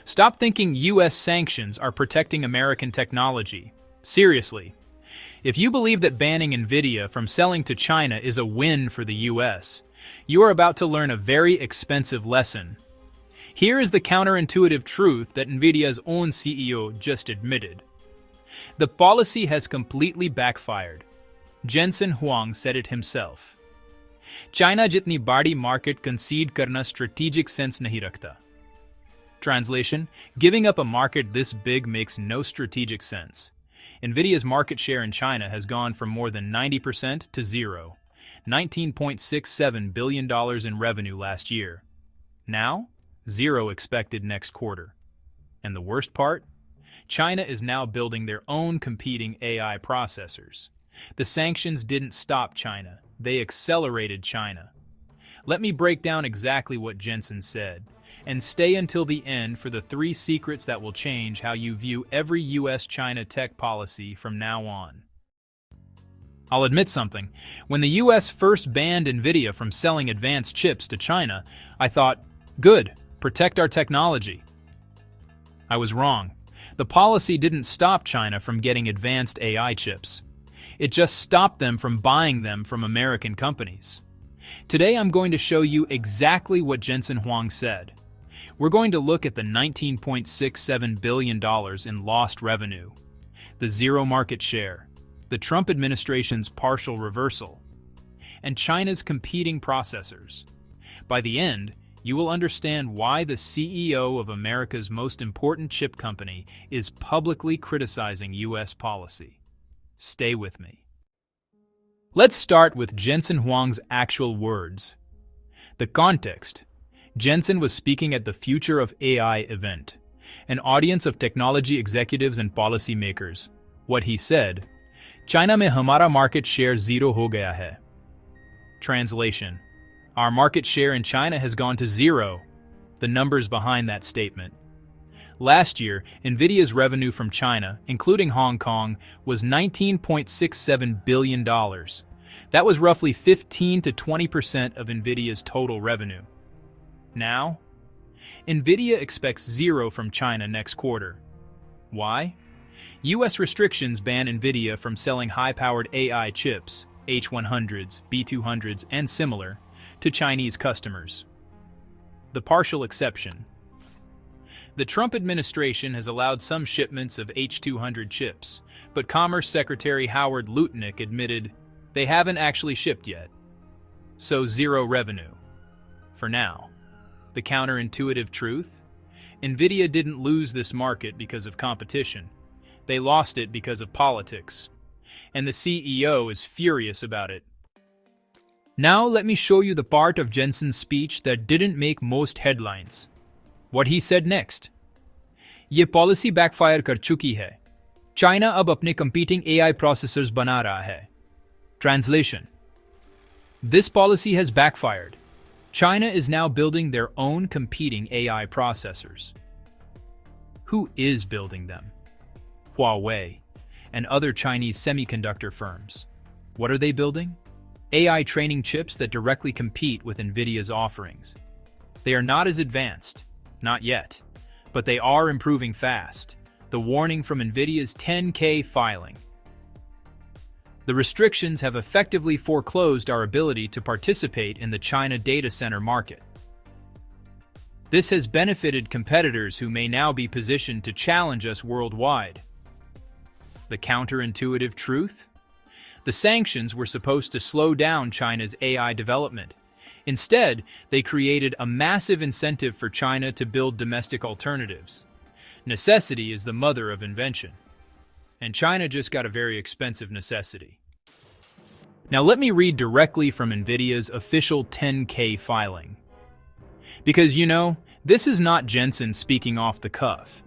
Stop thinking US sanctions are protecting American technology. Seriously. If you believe that banning Nvidia from selling to China is a win for the US, you are about to learn a very expensive lesson. Here is the counterintuitive truth that Nvidia's own CEO just admitted. The policy has completely backfired. Jensen Huang said it himself. China jitni badi market concede karna strategic sense nahi rakhta. Translation: giving up a market this big makes no strategic sense. Nvidia's market share in China has gone from more than 90% to zero. $19.67 billion in revenue last year. Now, zero expected next quarter. And the worst part? China is now building their own competing AI processors. The sanctions didn't stop China, they accelerated China. Let me break down exactly what Jensen said, and stay until the end for the 3 secrets that will change how you view every US-China tech policy from now on. I'll admit something. When the US first banned Nvidia from selling advanced chips to China, I thought, good, protect our technology. I was wrong. The policy didn't stop China from getting advanced AI chips. It just stopped them from buying them from American companies. Today I'm going to show you exactly what Jensen Huang said. We're going to look at the $19.67 billion in lost revenue, the zero market share, the Trump administration's partial reversal, and China's competing processors. By the end, you will understand why the CEO of America's most important chip company is publicly criticizing US policy. Stay with me. Let's start with Jensen Huang's actual words. The context. Jensen was speaking at the Future of AI event, an audience of technology executives and policymakers. What he said, China mein hamara market share zero ho gaya hai. Translation: our market share in China has gone to zero. The numbers behind that statement. Last year, Nvidia's revenue from China, including Hong Kong, was $19.67 billion. That was roughly 15 to 20% of Nvidia's total revenue. Now, Nvidia expects zero from China next quarter. Why? US restrictions ban Nvidia from selling high-powered AI chips, H100s, B200s, and similar, to Chinese customers. The partial exception. The Trump administration has allowed some shipments of H200 chips, but Commerce Secretary Howard Lutnick admitted they haven't actually shipped yet. So zero revenue. For now. The counterintuitive truth? Nvidia didn't lose this market because of competition. They lost it because of politics. And the CEO is furious about it. Now let me show you the part of Jensen's speech that didn't make most headlines. What he said next. ये policy backfire कर चुकी है. China अब अपने competing AI processors बना रहा है. Translation. This policy has backfired. China is now building their own competing AI processors. Who is building them? Huawei and other Chinese semiconductor firms. What are they building? AI training chips that directly compete with Nvidia's offerings. They are not as advanced, not yet, but they are improving fast. The warning from Nvidia's 10K filing. The restrictions have effectively foreclosed our ability to participate in the China data center market. This has benefited competitors who may now be positioned to challenge us worldwide. The counterintuitive truth? The sanctions were supposed to slow down China's AI development. Instead, they created a massive incentive for China to build domestic alternatives. Necessity is the mother of invention. And China just got a very expensive necessity. Now let me read directly from Nvidia's official 10K filing. Because this is not Jensen speaking off the cuff.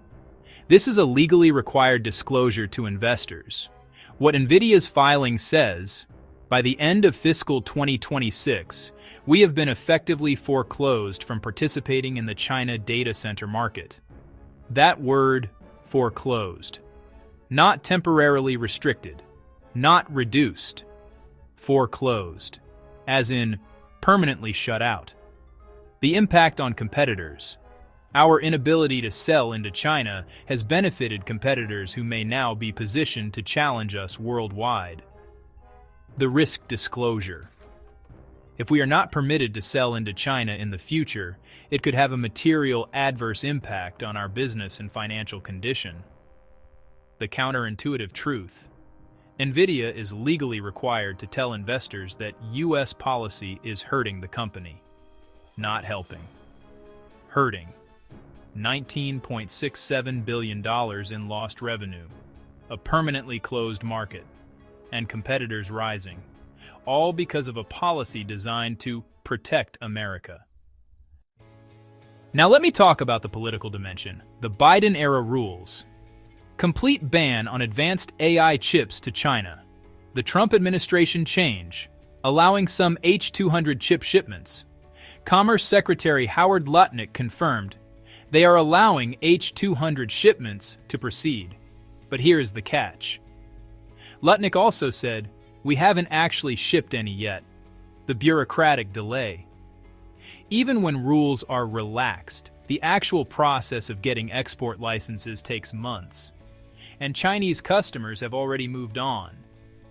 This is a legally required disclosure to investors. What Nvidia's filing says, by the end of fiscal 2026, we have been effectively foreclosed from participating in the China data center market. That word, foreclosed. Not temporarily restricted, not reduced, foreclosed, as in permanently shut out. The impact on competitors. Our inability to sell into China has benefited competitors who may now be positioned to challenge us worldwide. The risk disclosure. If we are not permitted to sell into China in the future, it could have a material adverse impact on our business and financial condition. The counterintuitive truth. Nvidia is legally required to tell investors that U.S. policy is hurting the company, not helping. Hurting. $19.67 billion in lost revenue, a permanently closed market, and competitors rising, all because of a policy designed to protect America. Now let me talk about the political dimension. The Biden-era rules. Complete ban on advanced AI chips to China. The Trump administration change, allowing some H200 chip shipments. Commerce Secretary Howard Lutnick confirmed they are allowing H200 shipments to proceed. But here is the catch. Lutnick also said, "We haven't actually shipped any yet." The bureaucratic delay. Even when rules are relaxed, the actual process of getting export licenses takes months. And Chinese customers have already moved on.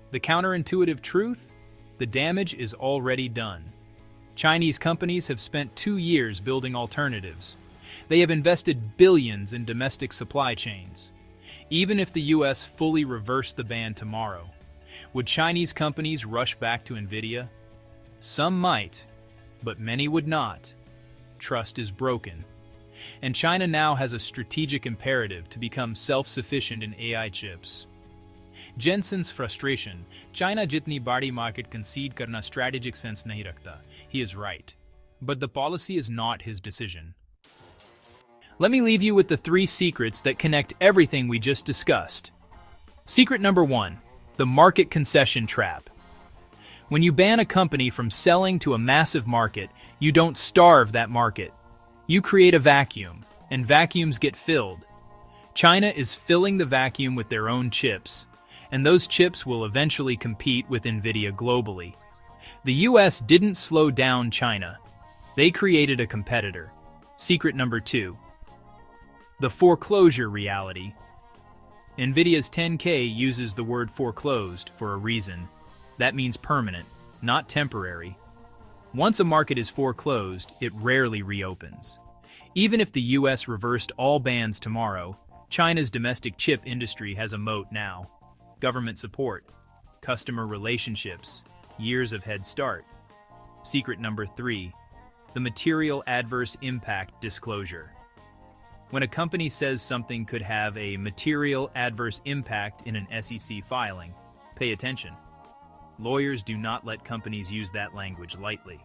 The counterintuitive truth? The damage is already done. Chinese companies have spent 2 years building alternatives. They have invested billions in domestic supply chains. Even if the U.S. fully reversed the ban tomorrow, would Chinese companies rush back to Nvidia? Some might, but many would not. Trust is broken. And China now has a strategic imperative to become self-sufficient in AI chips. Jensen's frustration, China jitni badi market concede karna strategic sense nahi rakhta. He is right. But the policy is not his decision. Let me leave you with the 3 secrets that connect everything we just discussed. Secret number 1, the market concession trap. When you ban a company from selling to a massive market, you don't starve that market. You create a vacuum, and vacuums get filled. China is filling the vacuum with their own chips, and those chips will eventually compete with Nvidia globally. The US didn't slow down China. They created a competitor. Secret number 2. The foreclosure reality. Nvidia's 10K uses the word foreclosed for a reason. That means permanent, not temporary. Once a market is foreclosed, it rarely reopens. Even if the US reversed all bans tomorrow, China's domestic chip industry has a moat now. Government support, customer relationships, years of head start. Secret number 3, the material adverse impact disclosure. When a company says something could have a material adverse impact in an SEC filing, pay attention. Lawyers do not let companies use that language lightly.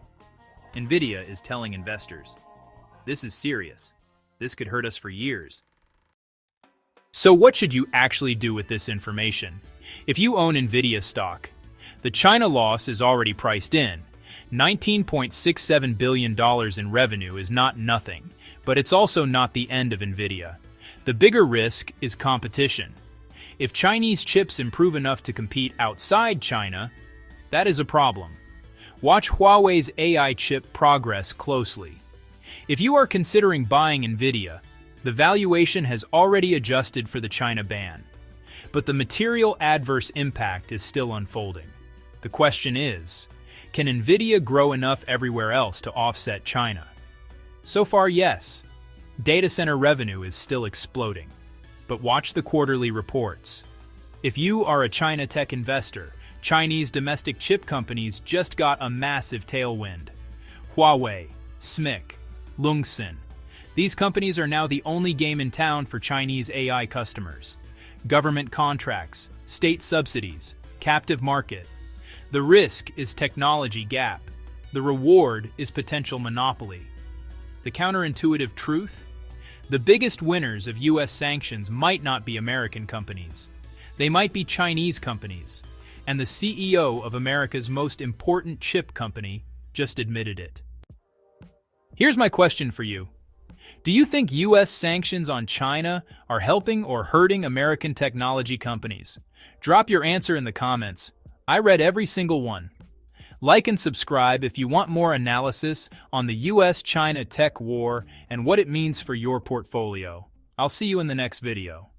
Nvidia is telling investors, this is serious. This could hurt us for years. So what should you actually do with this information? If you own Nvidia stock, the China loss is already priced in. $19.67 billion in revenue is not nothing, but it's also not the end of Nvidia. The bigger risk is competition. If Chinese chips improve enough to compete outside China, that is a problem. Watch Huawei's AI chip progress closely. If you are considering buying Nvidia, the valuation has already adjusted for the China ban. But the material adverse impact is still unfolding. The question is, can Nvidia grow enough everywhere else to offset China? So far, yes. Data center revenue is still exploding. But watch the quarterly reports. If you are a China tech investor, Chinese domestic chip companies just got a massive tailwind. Huawei, SMIC, Lungsin. These companies are now the only game in town for Chinese AI customers. Government contracts, state subsidies, captive market. The risk is technology gap. The reward is potential monopoly. The counterintuitive truth? The biggest winners of US sanctions might not be American companies. They might be Chinese companies. And the CEO of America's most important chip company just admitted it. Here's my question for you. Do you think US sanctions on China are helping or hurting American technology companies? Drop your answer in the comments. I read every single one. Like and subscribe if you want more analysis on the US-China tech war and what it means for your portfolio. I'll see you in the next video.